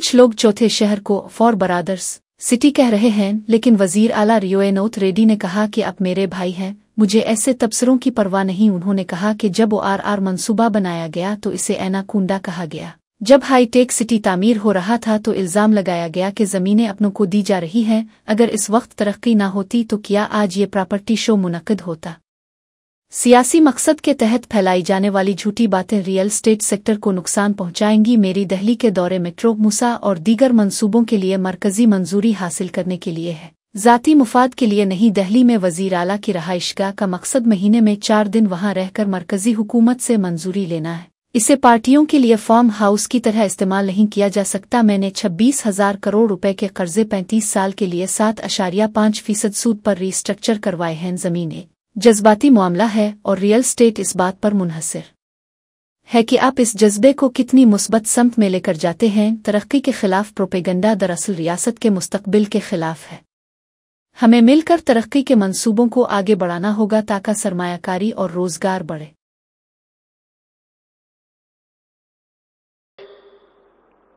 कुछ लोग चौथे शहर को फॉर ब्रदर्स सिटी कह रहे हैं, लेकिन वजीर आला रियोएनोथ रेड्डी ने कहा कि आप मेरे भाई हैं, मुझे ऐसे तबसरों की परवाह नहीं। उन्होंने कहा कि जब ORR मंसूबा बनाया गया तो इसे एनाकोंडा कहा गया। जब हाईटेक सिटी तामीर हो रहा था तो इल्जाम लगाया गया कि ज़मीनें अपनों को दी जा रही हैं। अगर इस वक्त तरक्की ना होती तो क्या आज ये प्रॉपर्टी शो मुनक्किद होता? सियासी मकसद के तहत फैलाई जाने वाली झूठी बातें रियल स्टेट सेक्टर को नुकसान पहुंचाएंगी। मेरी दहली के दौरे मेट्रो मूसा और दीगर मंसूबों के लिए मरकजी मंजूरी हासिल करने के लिए है, ज़ाती मुफाद के लिए नहीं। दहली में वज़ीर आला की रहाइशगाह का मकसद महीने में 4 दिन वहां रहकर मरकजी हुकूमत से मंजूरी लेना है। इसे पार्टियों के लिए फार्म हाउस की तरह इस्तेमाल नहीं किया जा सकता। मैंने 26,000 करोड़ रुपए के कर्जे 35 साल के लिए 7.5% सूद पर रीस्ट्रक्चर करवाए हैं। ज़मीन एक जज्बाती मामला है और रियल स्टेट इस बात पर मुनहसर है कि आप इस जज्बे को कितनी मुस्बत समत में लेकर जाते हैं। तरक्की के खिलाफ प्रोपेगंडा दरअसल रियासत के मुस्तकबिल के खिलाफ है। हमें मिलकर तरक्की के मंसूबों को आगे बढ़ाना होगा ताकि सरमायाकारी और रोजगार बढ़े।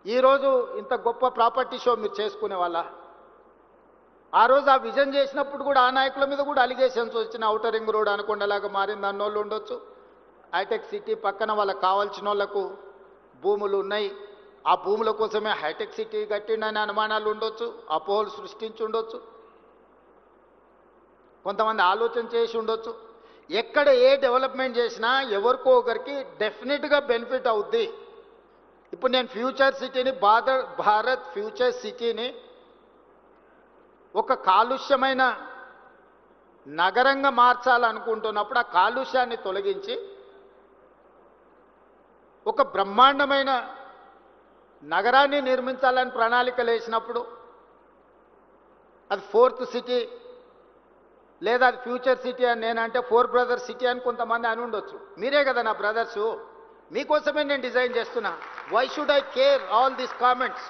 ఈ రోజు ఇంత గొప్ప ప్రాపర్టీ షో మీరు చేసుకునే వాళ్ళ ఆ రోజు ఆ విజన్ చేసినప్పుడు కూడా ఆ నాయకుల మీద కూడా అలిగేషన్స్ వచ్చిన ఔటర్ రింగ్ రోడ్ అనుకొండలాగా మారింది అన్నోళ్ళు ఉండొచ్చు. హైటెక్ సిటీ పక్కన వాళ్ళకి కావాల్సిన వాళ్ళకు భూములు ఉన్నాయి, ఆ భూముల కోసమే హైటెక్ సిటీ కట్టిండని అనుమానాలు ఉండొచ్చు, అపోహలు సృష్టించి ఉండొచ్చు, కొంతమంది ఆలోచన చేసి ఉండొచ్చు. ఎక్కడ ఏ డెవలప్మెంట్ చేసినా ఎవరికో ఒకరికి డెఫినెట్గా బెనిఫిట్ అవుద్ది. ఇప్పుడు నేను ఫ్యూచర్ సిటీని భారత్ ఫ్యూచర్ సిటీని ఒక కాలుష్యమైన నగరంగా మార్చాలనుకుంటున్నప్పుడు ఆ కాలుష్యాన్ని తొలగించి ఒక బ్రహ్మాండమైన నగరాన్ని నిర్మించాలని ప్రణాళికలు వేసినప్పుడు అది 4th సిటీ లేదా అది ఫ్యూచర్ సిటీ అని నేనంటే 4 బ్రదర్స్ సిటీ అని కొంతమంది అని ఉండొచ్చు. మీరే కదా నా బ్రదర్సు, మీకోసమే నేను డిజైన్ చేస్తున్నా. Why should I care all these comments?